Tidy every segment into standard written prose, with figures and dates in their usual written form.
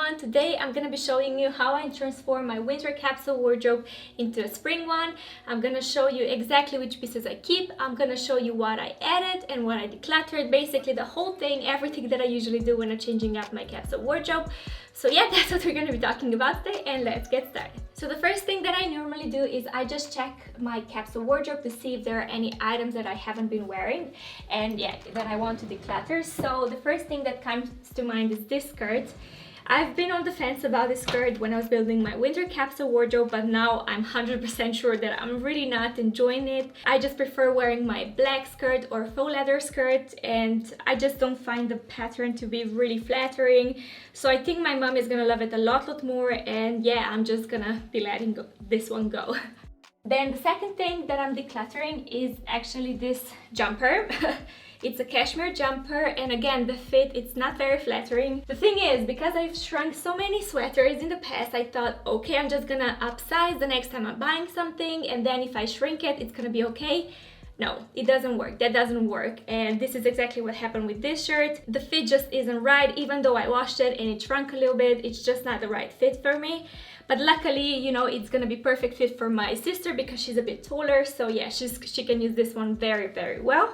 everyone! Today I'm gonna be showing you how I transform my winter capsule wardrobe into a spring one. I'm gonna show you exactly which pieces I keep. I'm gonna show you what I added and what I decluttered, basically the whole thing, everything that I usually do when I'm changing up my capsule wardrobe. So yeah, that's what we're gonna be talking about today, and let's get started. So the first thing that I normally do is I just check my capsule wardrobe to see if there are any items that I haven't been wearing and yeah, that I want to declutter. So the first thing that comes to mind is this skirt. I've been on the fence about this skirt when I was building my winter capsule wardrobe, but now I'm 100% sure that I'm really not enjoying it. I just prefer wearing my black skirt or faux leather skirt, and I just don't find the pattern to be really flattering. So I think my mom is gonna love it a lot more, and yeah, I'm just gonna be letting this one go. Then the second thing that I'm decluttering is actually this jumper. It's a cashmere jumper, and again, the fit, it's not very flattering. The thing is, because I've shrunk so many sweaters in the past, I thought, okay, I'm just gonna upsize the next time I'm buying something, and then if I shrink it, it's gonna be okay. No, it doesn't work. That doesn't work. And this is exactly what happened with this shirt. The fit just isn't right. Even though I washed it and it shrunk a little bit, it's just not the right fit for me. But luckily, you know, it's gonna be perfect fit for my sister because she's a bit taller. So yeah, she can use this one very well.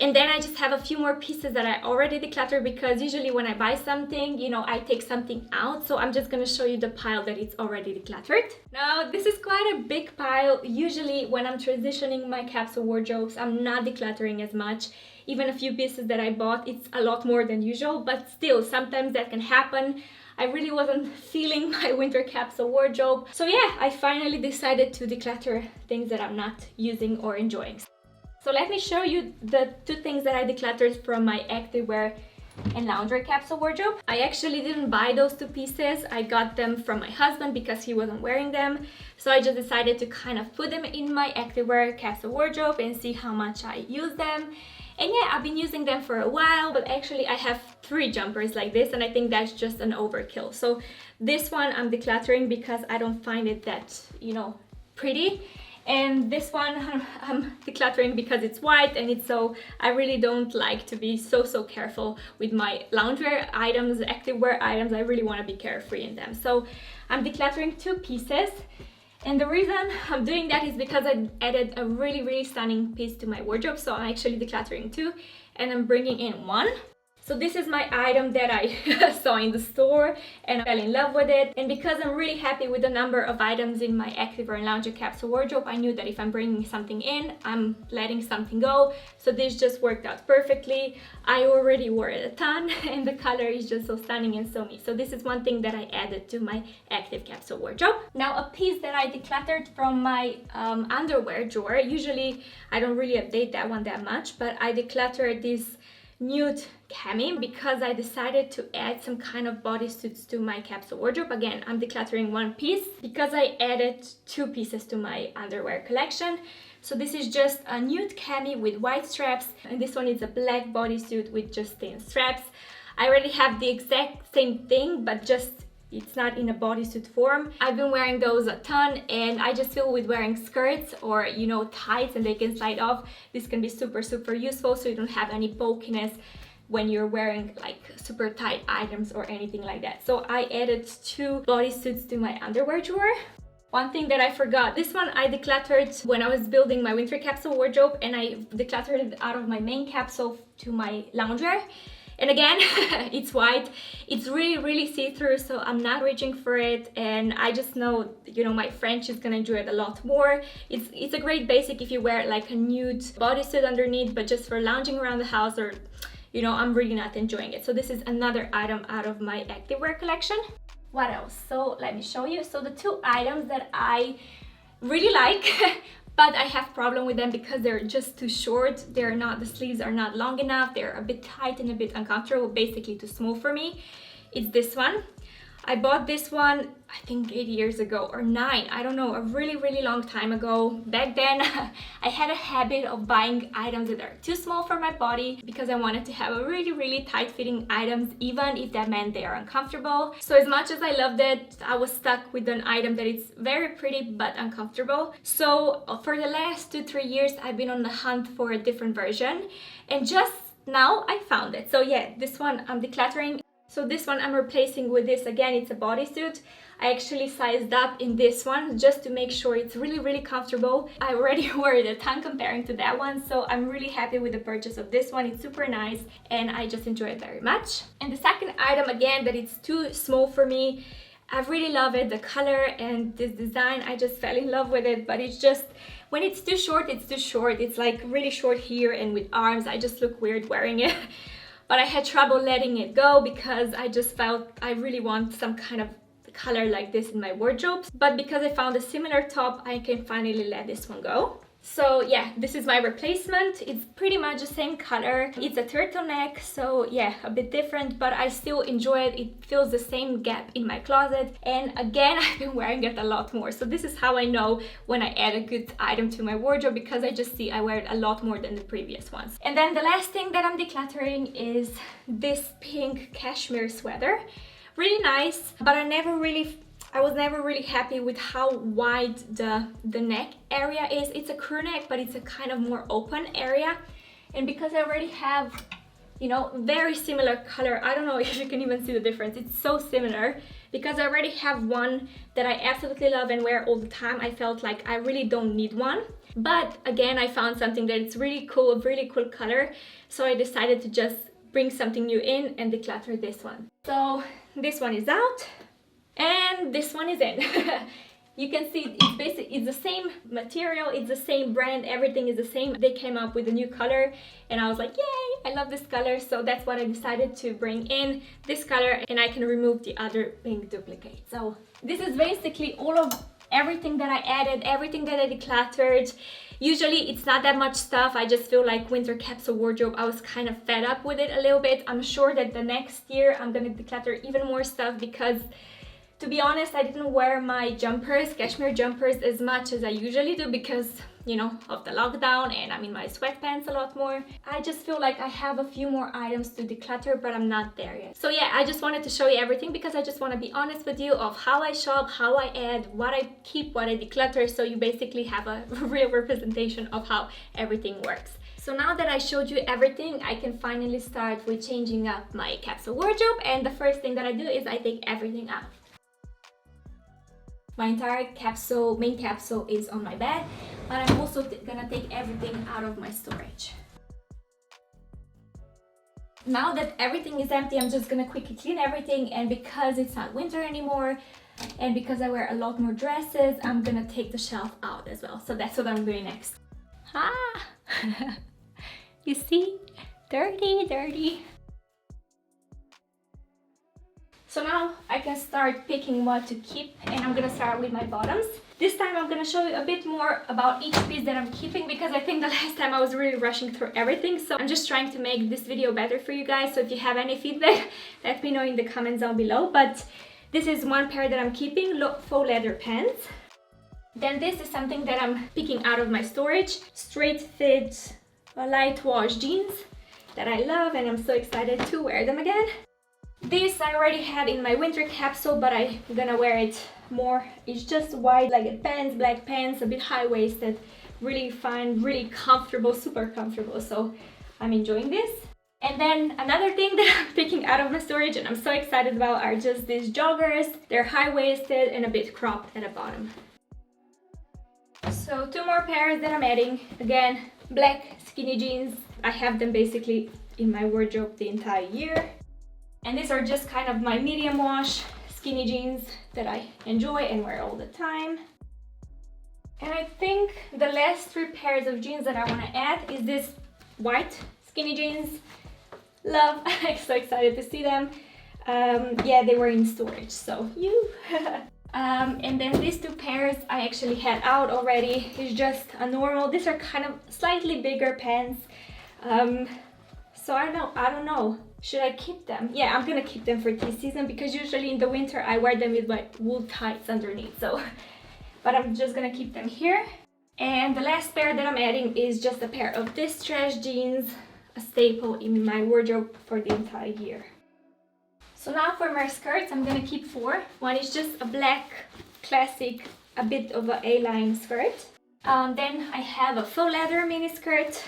And then I just have a few more pieces that I already decluttered, because usually when I buy something, you know, I take something out. So I'm just gonna show you the pile that it's already decluttered. Now, this is quite a big pile. Usually when I'm transitioning my capsule wardrobes, I'm not decluttering as much. Even a few pieces that I bought, it's a lot more than usual, but still, sometimes that can happen. I really wasn't feeling my winter capsule wardrobe. So yeah, I finally decided to declutter things that I'm not using or enjoying. So let me show you the two things that I decluttered from my activewear and loungewear capsule wardrobe. I actually didn't buy those two pieces. I got them from my husband because he wasn't wearing them. So I just decided to kind of put them in my activewear capsule wardrobe and see how much I use them. And yeah, I've been using them for a while, but actually I have 3 jumpers like this, and I think that's just an overkill. So this one I'm decluttering because I don't find it that, you know, pretty. And this one I'm decluttering because it's white, and it's so, I really don't like to be so careful with my loungewear items, activewear items. I really want to be carefree in them. So I'm decluttering 2 pieces. And the reason I'm doing that is because I added a really stunning piece to my wardrobe. So I'm actually decluttering 2 and I'm bringing in 1. So this is my item that I saw in the store and I fell in love with it. And because I'm really happy with the number of items in my activewear and loungewear capsule wardrobe, I knew that if I'm bringing something in, I'm letting something go. So this just worked out perfectly. I already wore it a ton and the color is just so stunning and so me. So this is one thing that I added to my active capsule wardrobe. Now, a piece that I decluttered from my underwear drawer. Usually I don't really update that one that much, but I decluttered this nude cami because I decided to add some kind of bodysuits to my capsule wardrobe. Again, I'm decluttering 1 piece because I added 2 pieces to my underwear collection. So this is just a nude cami with white straps, and this one is a black bodysuit with just thin straps. I already have the exact same thing, but just it's not in a bodysuit form. I've been wearing those a ton, and I just feel with wearing skirts or, you know, tights and they can slide off, this can be super useful, so you don't have any bulkiness when you're wearing like super tight items or anything like that. So I added 2 bodysuits to my underwear drawer. One thing that I forgot, this one I decluttered when I was building my winter capsule wardrobe, and I decluttered it out of my main capsule to my loungewear. And again, it's white, it's really see-through, so I'm not reaching for it, and I just know, you know, my French is gonna enjoy it a lot more. It's a great basic if you wear like a nude bodysuit underneath, but just for lounging around the house, or, you know, I'm really not enjoying it. So this is another item out of my activewear collection. What else? So let me show you. So the 2 items that I really like but I have problem with them because they're just too short. They're not, the sleeves are not long enough. They're a bit tight and a bit uncomfortable, basically too small for me. It's this one. I bought this one, I think 8 years ago or 9, I don't know, a really long time ago. Back then, I had a habit of buying items that are too small for my body because I wanted to have a really tight fitting items, even if that meant they are uncomfortable. So as much as I loved it, I was stuck with an item that is very pretty but uncomfortable. So for the last 2-3 years, I've been on the hunt for a different version, and just now I found it. So yeah, this one I'm decluttering. So this one I'm replacing with this. Again, it's a bodysuit. I actually sized up in this one just to make sure it's really comfortable. I already wore it a ton comparing to that one, so I'm really happy with the purchase of this one. It's super nice and I just enjoy it very much. And the second item, again, that it's too small for me. I really love it, the color and this design. I just fell in love with it, but it's just, when it's too short, it's too short. It's like really short here and with arms. I just look weird wearing it. But I had trouble letting it go because I just felt I really want some kind of color like this in my wardrobe. But because I found a similar top, I can finally let this one go. So yeah, this is my replacement. It's pretty much the same color. It's a turtleneck, so yeah, a bit different, but I still enjoy it. It fills the same gap in my closet. And again, I've been wearing it a lot more. So this is how I know when I add a good item to my wardrobe, because I just see I wear it a lot more than the previous ones. And then the last thing that I'm decluttering is this pink cashmere sweater. Really nice, but I was never really happy with how wide the neck area is. It's a crew neck, but it's a kind of more open area. And because I already have, you know, very similar color, I don't know if you can even see the difference. It's so similar. Because I already have one that I absolutely love and wear all the time, I felt like I really don't need one. But again, I found something that it's really cool, a really cool color. So I decided to just bring something new in and declutter this one. So this one is out. And this one is in. You can see it's the same material, it's the same brand, everything is the same. They came up with a new color and I was like, yay, I love this color. So that's what I decided to bring in, this color, and I can remove the other pink duplicate. So this is basically all of everything that I added, everything that I decluttered. Usually it's not that much stuff. I just feel like winter capsule wardrobe, I was kind of fed up with it a little bit. I'm sure that the next year I'm gonna declutter even more stuff because, to be honest, I didn't wear my jumpers, cashmere jumpers, as much as I usually do because, you know, of the lockdown, and I'm in my sweatpants a lot more. I just feel like I have a few more items to declutter, but I'm not there yet. So yeah, I just wanted to show you everything because I just want to be honest with you of how I shop, how I add, what I keep, what I declutter, so you basically have a real representation of how everything works. So now that I showed you everything, I can finally start with changing up my capsule wardrobe, and the first thing that I do is I take everything out. My entire main capsule is on my bed, but I'm also gonna take everything out of my storage. Now that everything is empty, I'm just gonna quickly clean everything, and because it's not winter anymore, and because I wear a lot more dresses, I'm gonna take the shelf out as well. So that's what I'm doing next. Ah! You see? Dirty. So now I can start picking what to keep, and I'm gonna start with my bottoms. This time I'm gonna show you a bit more about each piece that I'm keeping because I think the last time I was really rushing through everything. So I'm just trying to make this video better for you guys. So if you have any feedback, let me know in the comments down below. But this is one pair that I'm keeping, faux leather pants. Then this is something that I'm picking out of my storage, straight fit, light wash jeans that I love, and I'm so excited to wear them again. This I already had in my winter capsule, but I'm gonna wear it more. It's just wide-legged pants, black pants, a bit high-waisted, really fine, really comfortable, super comfortable. So I'm enjoying this. And then another thing that I'm picking out of my storage and I'm so excited about are just these joggers. They're high-waisted and a bit cropped at the bottom. So two more pairs that I'm adding. Again, black skinny jeans. I have them basically in my wardrobe the entire year. And these are just kind of my medium wash skinny jeans that I enjoy and wear all the time. And I think the last three pairs of jeans that I want to add is this white skinny jeans. Love, I'm so excited to see them. Yeah, they were in storage, so and then these two pairs I actually had out already. It's just a normal, these are kind of slightly bigger pants. So I don't know. Should I keep them? Yeah, I'm gonna keep them for this season because usually in the winter I wear them with my wool tights underneath. So, but I'm just gonna keep them here. And the last pair that I'm adding is just a pair of this stretch jeans, a staple in my wardrobe for the entire year. So now for my skirts, I'm gonna keep four. One is just a black, classic, a bit of an A-line skirt. Then I have a faux leather mini skirt.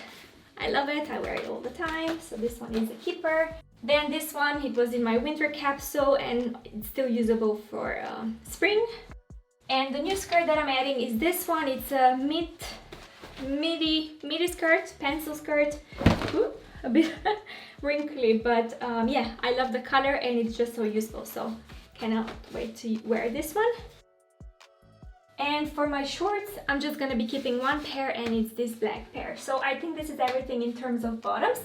I love it, I wear it all the time, so this one is a keeper. Then this one, it was in my winter capsule and it's still usable for spring. And the new skirt that I'm adding is this one. It's a midi skirt, pencil skirt. Ooh, a bit wrinkly, but yeah, I love the color and it's just so useful, so cannot wait to wear this one. And for my shorts, I'm just gonna be keeping one pair, and it's this black pair. So I think this is everything in terms of bottoms.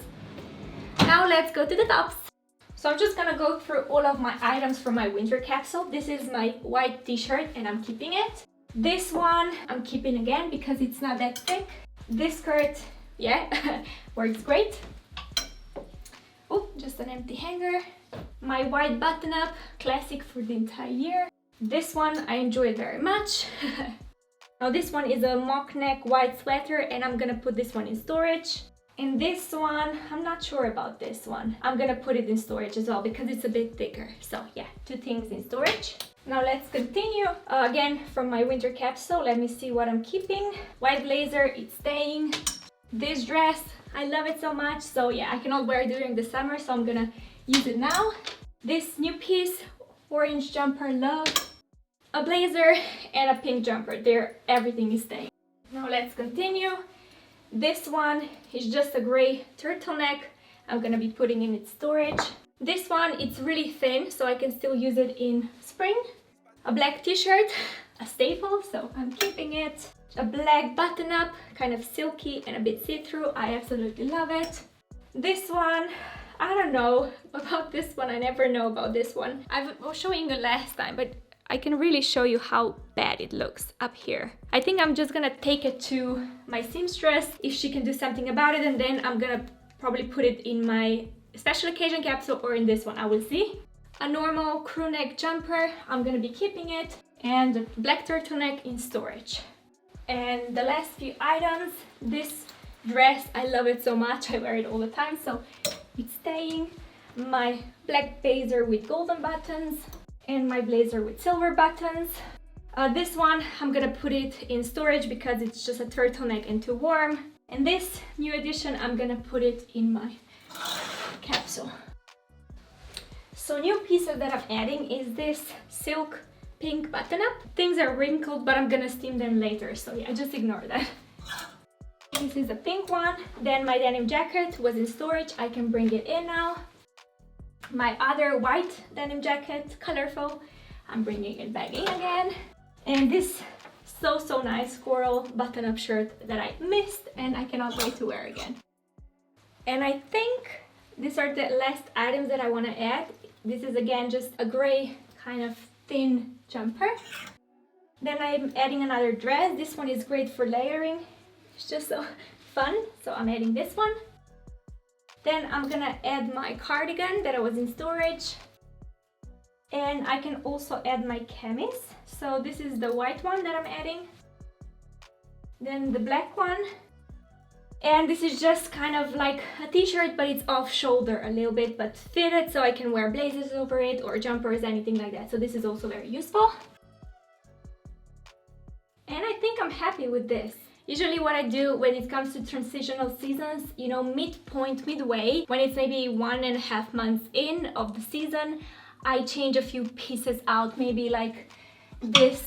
Now let's go to the tops. So I'm just gonna go through all of my items from my winter capsule. This is my white t-shirt and I'm keeping it. This one I'm keeping again because it's not that thick. This skirt, yeah, works great. Oh, just an empty hanger. My white button-up, classic for the entire year. This one I enjoy very much. Now this one is a mock neck white sweater and I'm gonna put this one in storage. And this one, I'm not sure about this one. I'm gonna put it in storage as well because it's a bit thicker. So yeah, two things in storage. Now let's continue. Again, from my winter capsule, let me see what I'm keeping. White blazer, it's staying. This dress, I love it so much. So yeah, I cannot wear it during the summer, so I'm gonna use it now. This new piece, orange jumper, love. A blazer and a pink jumper. There, everything is staying. Now let's continue. This one is just a gray turtleneck. I'm gonna be putting in its storage. This one, it's really thin, so I can still use it in spring. A black t-shirt, a staple, so I'm keeping it. A black button-up, kind of silky and a bit see-through. I absolutely love it. This one, I don't know about this one. I never know about this one. I was showing you last time, but I can really show you how bad it looks up here. I think I'm just gonna take it to my seamstress if she can do something about it, and then I'm gonna probably put it in my special occasion capsule or in this one, I will see. A normal crew neck jumper, I'm gonna be keeping it, and a black turtleneck in storage. And the last few items, this dress, I love it so much, I wear it all the time, so it's staying. My black blazer with golden buttons, and my blazer with silver buttons. This one, I'm gonna put it in storage because it's just a turtleneck and too warm. And this new edition, I'm gonna put it in my capsule. So new pieces that I'm adding is this silk pink button-up. Things are wrinkled, but I'm gonna steam them later, so yeah, just ignore that. This is a pink one. Then my denim jacket was in storage. I can bring it in now. My other white denim jacket, colorful, I'm bringing it back in again. And this so nice coral button-up shirt that I missed and I cannot wait to wear again. And I think these are the last items that I want to add. This is again just a gray kind of thin jumper. Then I'm adding another dress. This one is great for layering. It's just so fun, so I'm adding this one. Then I'm gonna add my cardigan that I was in storage. And I can also add my camis. So this is the white one that I'm adding. Then the black one. And this is just kind of like a t-shirt, but it's off shoulder a little bit, but fitted, so I can wear blazers over it or jumpers, anything like that. So this is also very useful. And I think I'm happy with this. Usually what I do when it comes to transitional seasons, you know, midway, when it's maybe 1.5 months in of the season, I change a few pieces out. Maybe like this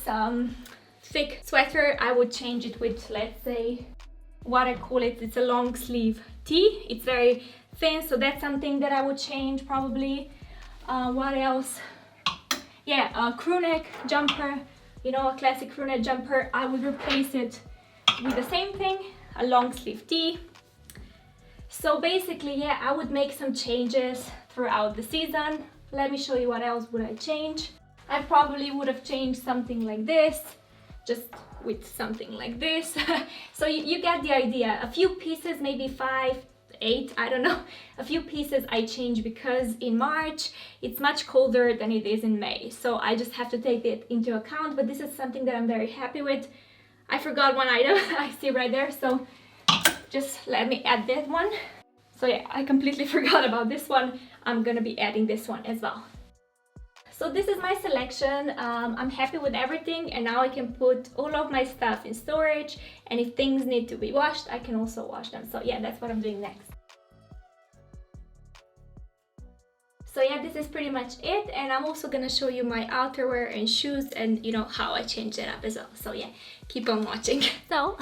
thick sweater, I would change it with, let's say, what I call it, it's a long sleeve tee. It's very thin, so that's something that I would change probably. What else? Yeah, a crew neck jumper, you know, a classic crew neck jumper. I would replace it with the same thing, a long sleeve tee. So basically, yeah, I would make some changes throughout the season. Let me show you what else would I change. I probably would have changed something like this, just with something like this. So you get the idea. A few pieces, maybe 5, 8, I don't know. A few pieces I change because in March it's much colder than it is in May. So I just have to take it into account, but this is something that I'm very happy with. I forgot one item I see right there, so just let me add that one. So yeah, I completely forgot about this one. I'm gonna be adding this one as well. So this is my selection. I'm happy with everything, and now I can put all of my stuff in storage, and if things need to be washed, I can also wash them. So yeah, that's what I'm doing next. So yeah, this is pretty much it, and I'm also gonna show you my outerwear and shoes and, you know, how I change it up as well. So yeah, keep on watching. So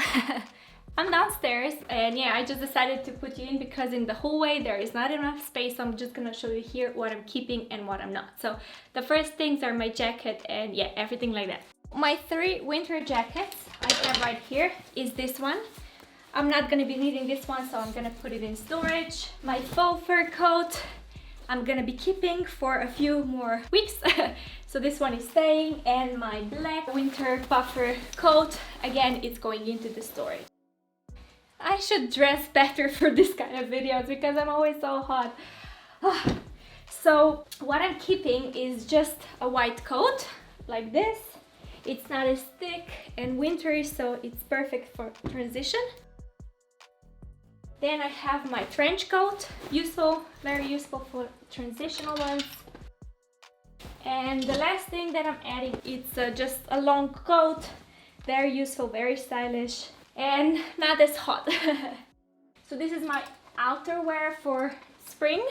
I'm downstairs, and yeah, I just decided to put you in because in the hallway there is not enough space, so I'm just gonna show you here what I'm keeping and what I'm not. So the first things are my jacket and yeah, everything like that. My 3 winter jackets I have right here is this one. I'm not gonna be needing this one, so I'm gonna put it in storage. My faux fur coat I'm gonna be keeping for a few more weeks. So this one is staying, and my black winter puffer coat, again, it's going into the storage. I should dress better for this kind of videos because I'm always so hot. So what I'm keeping is just a white coat like this. It's not as thick and wintry, so it's perfect for transition. Then I have my trench coat, useful, very useful for transitional ones. And the last thing that I'm adding, it's just a long coat, very useful, very stylish, and not as hot. So this is my outerwear for spring.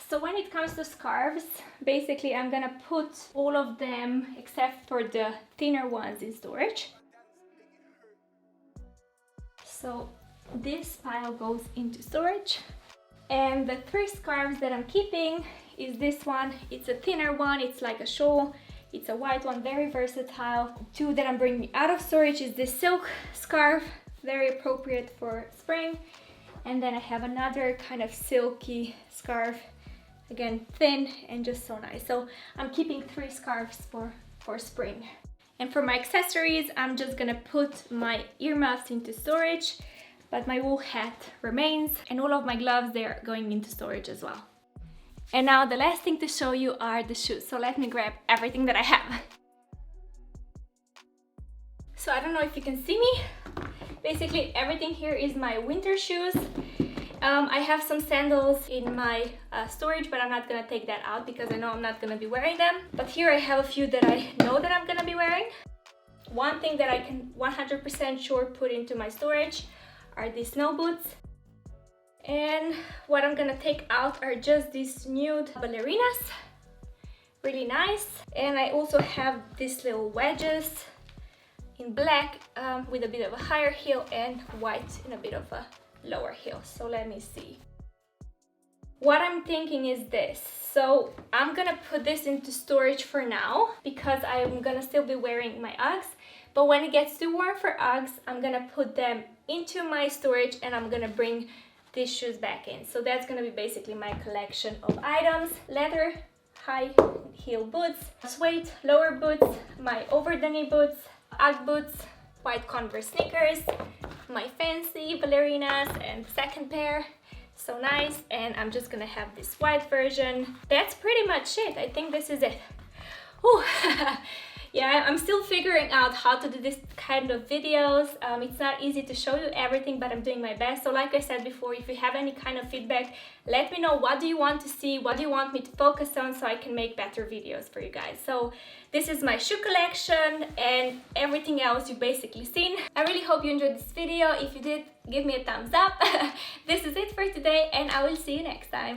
So when it comes to scarves, basically I'm gonna put all of them except for the thinner ones in storage. So this pile goes into storage, and the 3 scarves that I'm keeping is this one. It's a thinner one, it's like a shawl, it's a white one, very versatile. 2 that I'm bringing out of storage is this silk scarf, very appropriate for spring, and then I have another kind of silky scarf, again thin and just so nice. So I'm keeping 3 scarves for spring. And for my accessories, I'm just gonna put my earmuffs into storage, but my wool hat remains, and all of my gloves, they're going into storage as well. And now the last thing to show you are the shoes. So let me grab everything that I have. So I don't know if you can see me. Basically everything here is my winter shoes. I have some sandals in my storage, but I'm not gonna take that out because I know I'm not gonna be wearing them. But here I have a few that I know that I'm gonna be wearing. One thing that I can 100% sure put into my storage are these snow boots. And what I'm gonna take out are just these nude ballerinas, really nice. And I also have these little wedges in black with a bit of a higher heel, and white in a bit of a lower heel. So let me see. What I'm thinking is this. So I'm gonna put this into storage for now because I'm gonna still be wearing my Uggs. But when it gets too warm for Uggs, I'm gonna put them into my storage and I'm gonna bring these shoes back in. So that's gonna be basically my collection of items. Leather, high heel boots, suede lower boots, my over the knee boots, Ugg boots, white Converse sneakers, my fancy ballerinas, and the second pair. So nice. And I'm just gonna have this white version. That's pretty much it. I think this is it. Ooh. Yeah, I'm still figuring out how to do this kind of videos. It's not easy to show you everything, but I'm doing my best. So like I said before, if you have any kind of feedback, let me know. What do you want to see? What do you want me to focus on so I can make better videos for you guys? So this is my shoe collection, and everything else you've basically seen. I really hope you enjoyed this video. If you did, give me a thumbs up. This is it for today, and I will see you next time.